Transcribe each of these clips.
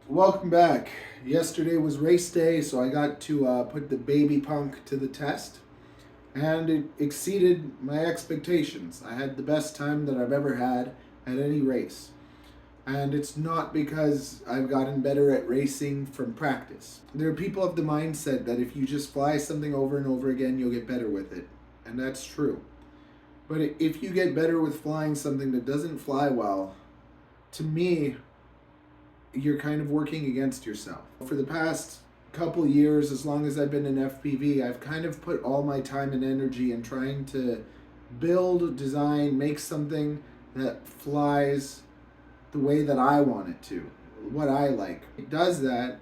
Welcome back. Yesterday was race day, so I got to put the baby punk to the test, and it exceeded my expectations. I had the best time that I've ever had at any race. And it's not because I've gotten better at racing from practice. There are people of the mindset that if you just fly something over and over again, you'll get better with it. And that's true. But if you get better with flying something that doesn't fly well, to me, you're kind of working against yourself. For the past couple years, as long as I've been in FPV, I've kind of put all my time and energy in trying to build, design, make something that flies the way that I want it to, what I like. If it does that,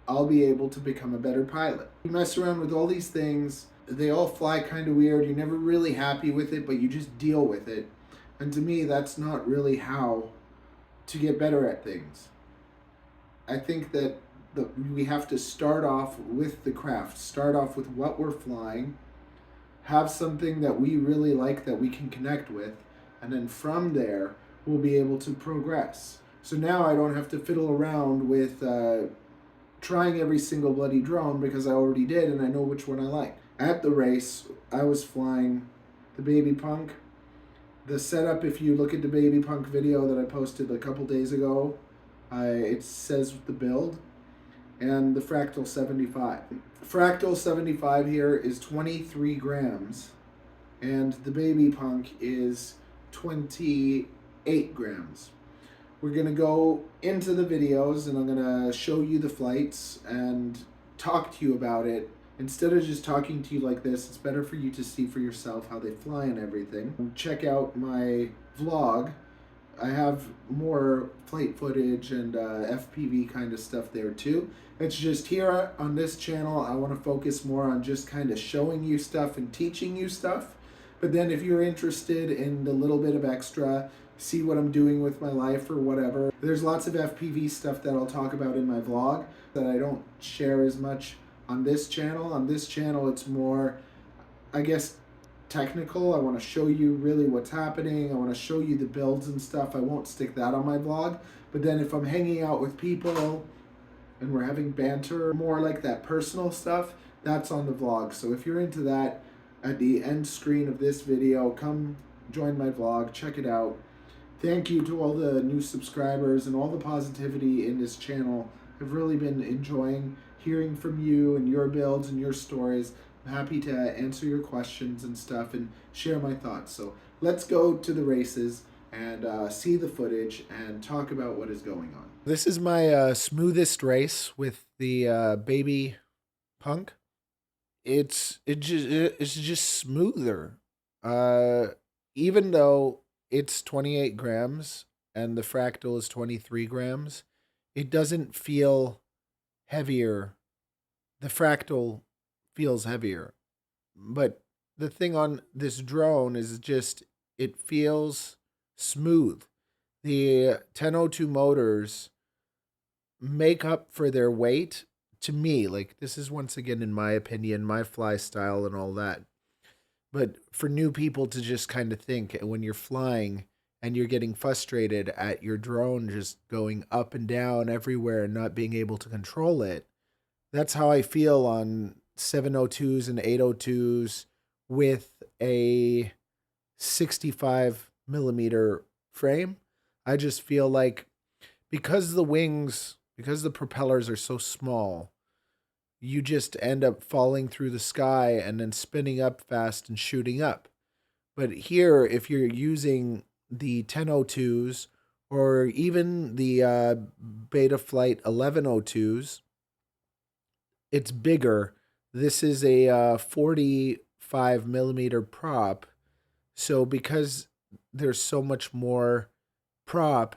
I'll be able to become a better pilot. You mess around with all these things, they all fly kind of weird. You're never really happy with it, but you just deal with it. And to me, that's not really how to get better at things. I think that we have to start off with the craft, start off with what we're flying, have something that we really like that we can connect with, and then from there, we'll be able to progress. So now I don't have to fiddle around with trying every single bloody drone because I already did and I know which one I like. At the race, I was flying the Baby Punk. The setup, if you look at the Baby Punk video that I posted a couple days ago, it says the build and the Fractal 75. Fractal 75 here is 23 grams and the Baby Punk is 28 grams. We're going to go into the videos and I'm going to show you the flights and talk to you about it. Instead of just talking to you like this, it's better for you to see for yourself how they fly and everything. Check out my vlog. I have more flight footage and FPV kind of stuff there too. It's just here on this channel, I want to focus more on just kind of showing you stuff and teaching you stuff. But then if you're interested in the little bit of extra, see what I'm doing with my life or whatever, there's lots of FPV stuff that I'll talk about in my vlog that I don't share as much on this channel. On this channel, it's more, I guess, technical. I want to show you really what's happening. I want to show you the builds and stuff. I won't stick that on my vlog. But then if I'm hanging out with people and we're having banter, more like that personal stuff, that's on the vlog. So if you're into that, at the end screen of this video, come join my vlog, check it out. Thank you to all the new subscribers and all the positivity in this channel. I've really been enjoying hearing from you and your builds and your stories. I'm happy to answer your questions and stuff and share my thoughts. So let's go to the races and see the footage and talk about what is going on. This is my smoothest race with the Baby Punk. It's just smoother. Even though it's 28 grams and the Fractal is 23 grams, it doesn't feel heavier. The Fractal feels heavier. But the thing on this drone is just it feels smooth. The 1002 motors make up for their weight to me. Like, this is once again, in my opinion, my fly style and all that. But for new people to just kind of think when you're flying and you're getting frustrated at your drone just going up and down everywhere and not being able to control it, that's how I feel on 702s and 802s with a 65 millimeter frame. I just feel like because the wings, because the propellers are so small, you just end up falling through the sky and then spinning up fast and shooting up. But here, if you're using the 1002s or even the Betaflight 1102s, it's bigger. This is a 45 millimeter prop. So because there's so much more prop,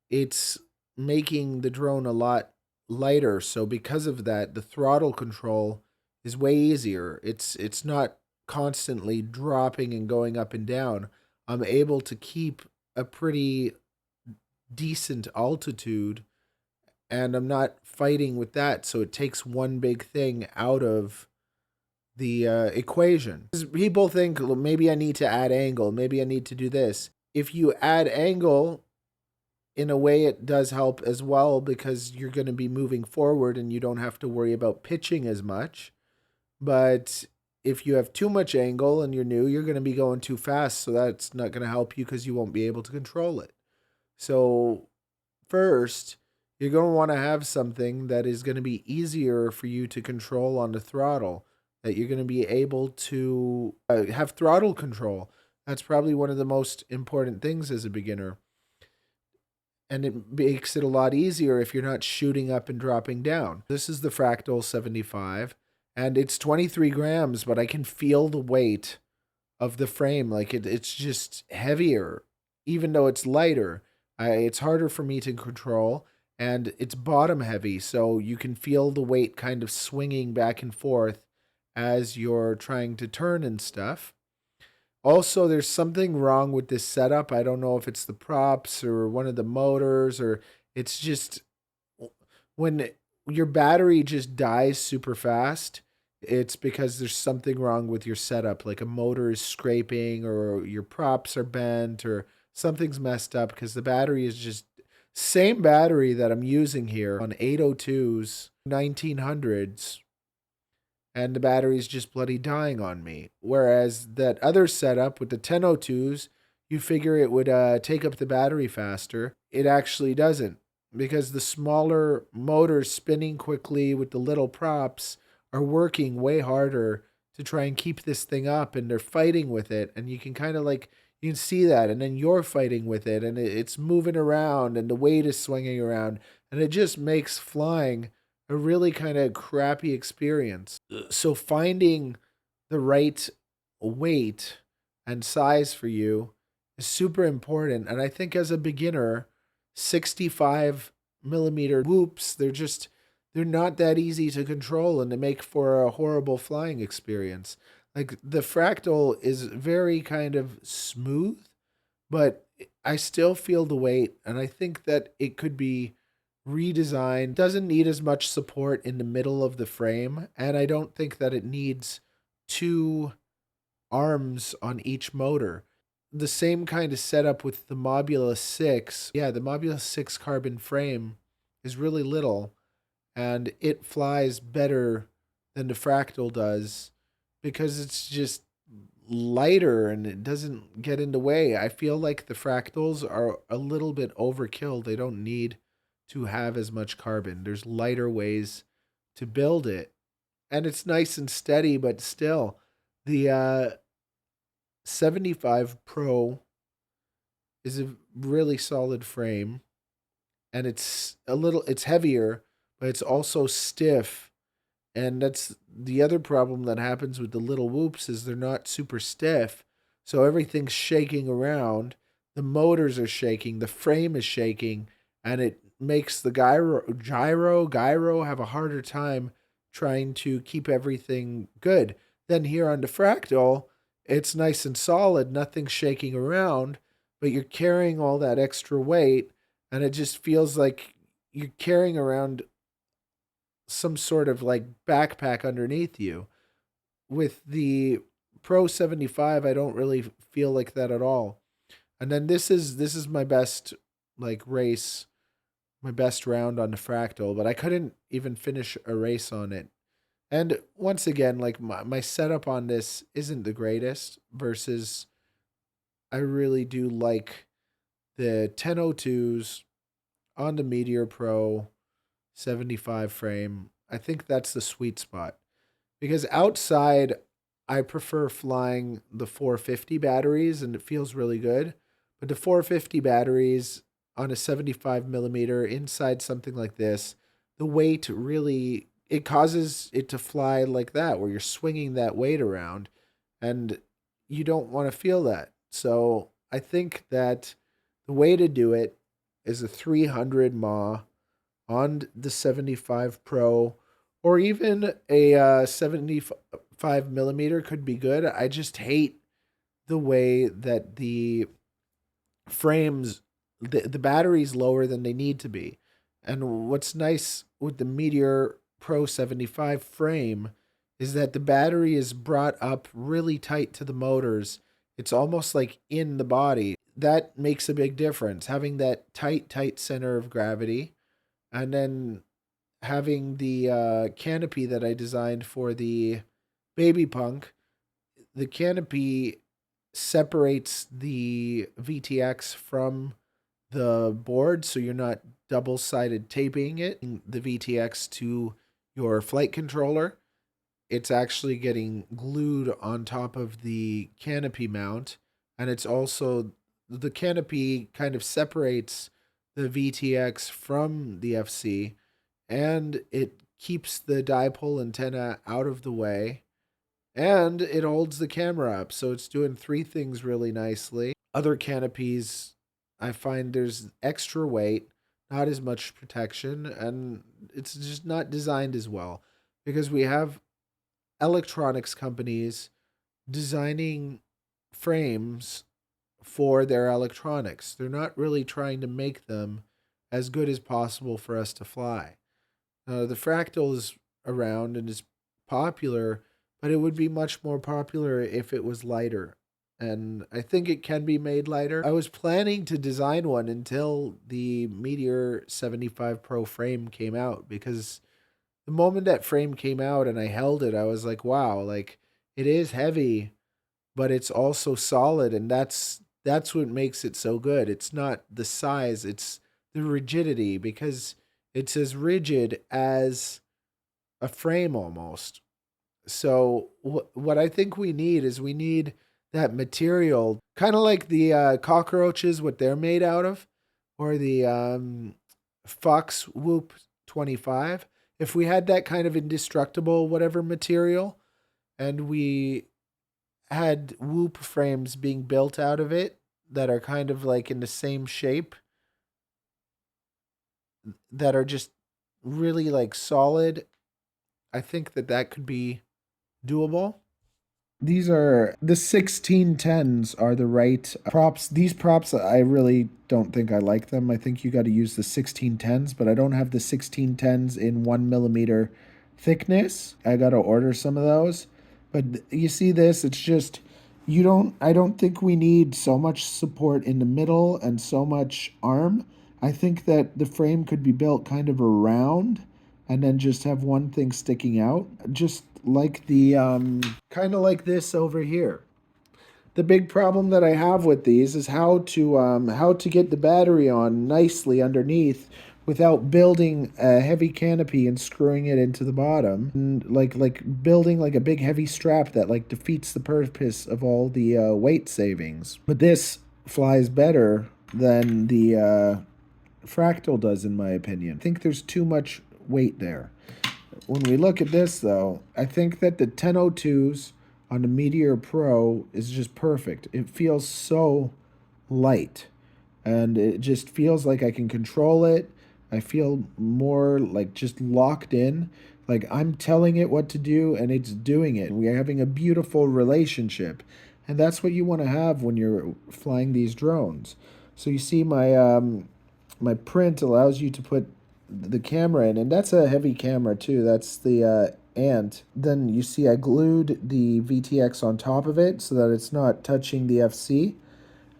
it's making the drone a lot lighter. So because of that, the throttle control is way easier. It's not constantly dropping and going up and down. I'm able to keep a pretty decent altitude and I'm not fighting with that. So it takes one big thing out of the equation. People think, well, maybe I need to add angle. Maybe I need to do this. If you add angle, in a way, it does help as well because you're going to be moving forward and you don't have to worry about pitching as much. But if you have too much angle and you're new, you're going to be going too fast. So that's not going to help you because you won't be able to control it. So, first, you're going to want to have something that is going to be easier for you to control on the throttle, that you're going to be able to have throttle control. That's probably one of the most important things as a beginner. And it makes it a lot easier if you're not shooting up and dropping down. This is the Fractal 75, and it's 23 grams, but I can feel the weight of the frame. Like it's just heavier, even though it's lighter. It's harder for me to control, and it's bottom heavy, so you can feel the weight kind of swinging back and forth as you're trying to turn and stuff. Also, there's something wrong with this setup. I don't know if it's the props or one of the motors, or it's just when your battery just dies super fast, it's because there's something wrong with your setup. Like a motor is scraping, or your props are bent, or something's messed up because the battery is just same battery that I'm using here on 802s, 1900s, and the battery's just bloody dying on me. Whereas that other setup with the 1002s, you figure it would take up the battery faster. It actually doesn't, because the smaller motors spinning quickly with the little props are working way harder to try and keep this thing up, and they're fighting with it, and you can kind of like, you can see that, and then you're fighting with it, and it's moving around, and the weight is swinging around, and it just makes flying a really kind of crappy experience. So finding the right weight and size for you is super important. And I think as a beginner, 65 millimeter whoops, they're not that easy to control, and they make for a horrible flying experience. Like the Fractal is very kind of smooth, but I still feel the weight, and I think that it could be redesigned. Doesn't need as much support in the middle of the frame, and I don't think that it needs two arms on each motor. The same kind of setup with the Mobula 6. Yeah, the Mobula 6 carbon frame is really little, and it flies better than the Fractal does because it's just lighter and it doesn't get in the way. I feel like the Fractals are a little bit overkill. They don't need to have as much carbon. There's lighter ways to build it, and it's nice and steady, but still, the 75 Pro is a really solid frame, and it's heavier, but it's also stiff. And that's the other problem that happens with the little whoops, is they're not super stiff. So everything's shaking around. The motors are shaking, the frame is shaking, and it makes the gyro have a harder time trying to keep everything good. Then here on the Fractal, it's nice and solid, nothing's shaking around, but you're carrying all that extra weight, and it just feels like you're carrying around some sort of like backpack underneath you. With the Pro 75, I don't really feel like that at all. And then this is my best like race, my best round on the Fractal, but I couldn't even finish a race on it. And once again, like my setup on this isn't the greatest versus I really do like the 1002s on the Meteor Pro 75 frame. I think that's the sweet spot. Because outside, I prefer flying the 450 batteries, and it feels really good. But the 450 batteries on a 75 millimeter inside something like this, the weight really, it causes it to fly like that, where you're swinging that weight around, and you don't want to feel that. So I think that the way to do it is a 300 mAh on the 75 Pro, or even a 75 millimeter could be good. I just hate the way that the frames, the battery's lower than they need to be. And what's nice with the Meteor Pro 75 frame is that the battery is brought up really tight to the motors. It's almost like in the body. that makes a big difference. Having that tight center of gravity, and then having the canopy that I designed for the baby punk. The canopy separates the VTX from the board, so you're not double-sided taping it, the VTX to your flight controller. It's actually getting glued on top of the canopy mount, and it's also the canopy kind of separates the VTX from the FC, and it keeps the dipole antenna out of the way, and it holds the camera up. So it's doing three things really nicely. Other canopies, I find there's extra weight, not as much protection, and it's just not designed as well, because we have electronics companies designing frames for their electronics. They're not really trying to make them as good as possible for us to fly. The Fractal is around and is popular, but it would be much more popular if it was lighter. And I think it can be made lighter. I was planning to design one until the Meteor 75 Pro frame came out, because the moment that frame came out and I held it, I was like, wow, like it is heavy, but it's also solid, and that's what makes it so good. It's not the size, it's the rigidity, because it's as rigid as a frame almost. So what I think we need is we need that material, kind of like the cockroaches, what they're made out of, or the Fox Whoop 25. If we had that kind of indestructible whatever material, and we had Whoop frames being built out of it that are kind of like in the same shape, that are just really like solid, I think that that could be doable. These are the 1610s are the right props. These props, I really don't think I like them. I think you got to use the 1610s, but I don't have the 1610s in 1 millimeter thickness. I got to order some of those. But you see this, it's just, I don't think we need so much support in the middle and so much arm. I think that the frame could be built kind of around and then just have one thing sticking out, just like the kind of like this over here. The big problem that I have with these is how to get the battery on nicely underneath without building a heavy canopy and screwing it into the bottom, and like building like a big heavy strap that like defeats the purpose of all the weight savings. But this flies better than the Fractal does, in my opinion. I think there's too much weight there. When we look at this, though, I think that the 1002s on the Meteor Pro is just perfect. It feels so light, and it just feels like I can control it. I feel more like just locked in. Like I'm telling it what to do, and it's doing it. We are having a beautiful relationship, and that's what you want to have when you're flying these drones. So you see my print allows you to put the camera in, and that's a heavy camera too. That's the Ant. Then you see I glued the VTX on top of it so that it's not touching the FC.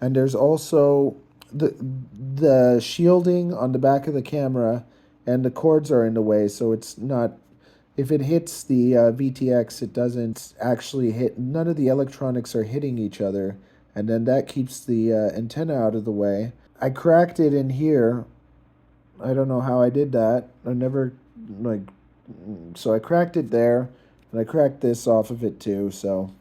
And there's also the shielding on the back of the camera, and the cords are in the way, so it's not, if it hits the VTX, it doesn't actually hit, none of the electronics are hitting each other, and then that keeps the antenna out of the way. I cracked it in here. I don't know how I did that. I never, like, so I cracked it there, and I cracked this off of it too, so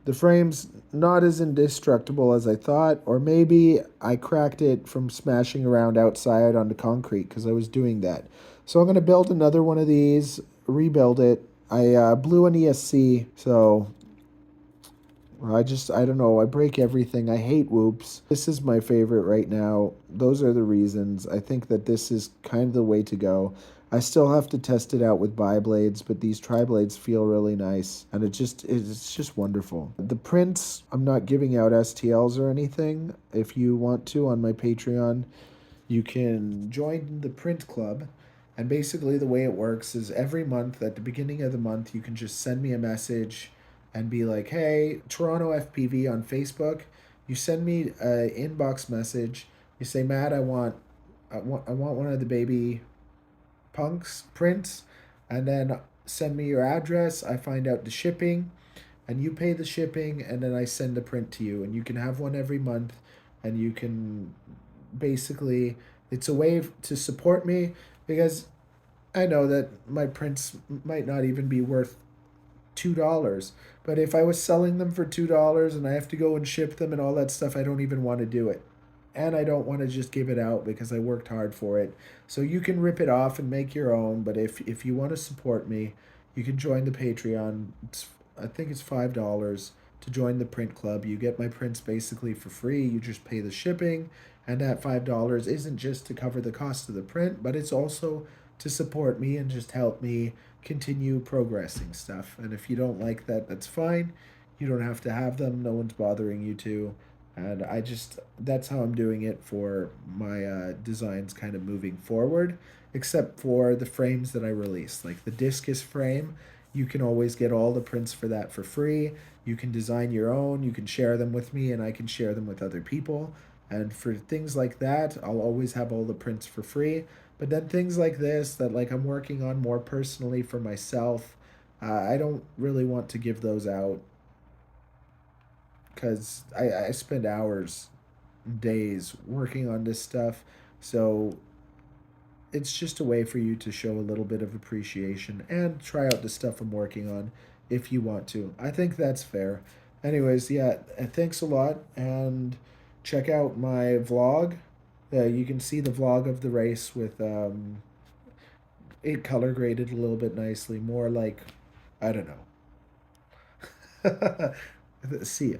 the frame's not as indestructible as I thought, or maybe I cracked it from smashing around outside on the concrete, because I was doing that. So I'm going to build another one of these, rebuild it. I blew an ESC, so I don't know, I break everything. I hate whoops. This is my favorite right now. Those are the reasons. I think that this is kind of the way to go. I still have to test it out with bi-blades, but these tri-blades feel really nice, and it's just wonderful. The prints, I'm not giving out STLs or anything. If you want to, on my Patreon, you can join the print club. And basically the way it works is every month, at the beginning of the month, you can just send me a message and be like, hey, Toronto FPV on Facebook, You send me a inbox message. You say, Matt, I want one of the baby punks prints, and then send me your address. I find out the shipping, and you pay the shipping, and then I send the print to you, and you can have one every month, and you can basically, it's a way to support me, because I know that my prints might not even be worth $2. But if I was selling them for $2 and I have to go and ship them and all that stuff, I don't even want to do it. And I don't want to just give it out because I worked hard for it. So you can rip it off and make your own. But if you want to support me, you can join the Patreon. I think it's $5 to join the print club. You get my prints basically for free. You just pay the shipping. And that $5 isn't just to cover the cost of the print, but it's also to support me and just help me continue progressing stuff. And if you don't like that, that's fine. You don't have to have them. No one's bothering you to. And that's how I'm doing it for my designs kind of moving forward, except for the frames that I release. Like the discus frame, you can always get all the prints for that for free. You can design your own, you can share them with me, and I can share them with other people. And for things like that, I'll always have all the prints for free. But then things like this that like I'm working on more personally for myself, I don't really want to give those out because I spend hours, days working on this stuff. So it's just a way for you to show a little bit of appreciation and try out the stuff I'm working on if you want to. I think that's fair. Anyways, yeah, thanks a lot, and check out my vlog. You can see the vlog of the race with it color graded a little bit nicely, more like, I don't know. See ya.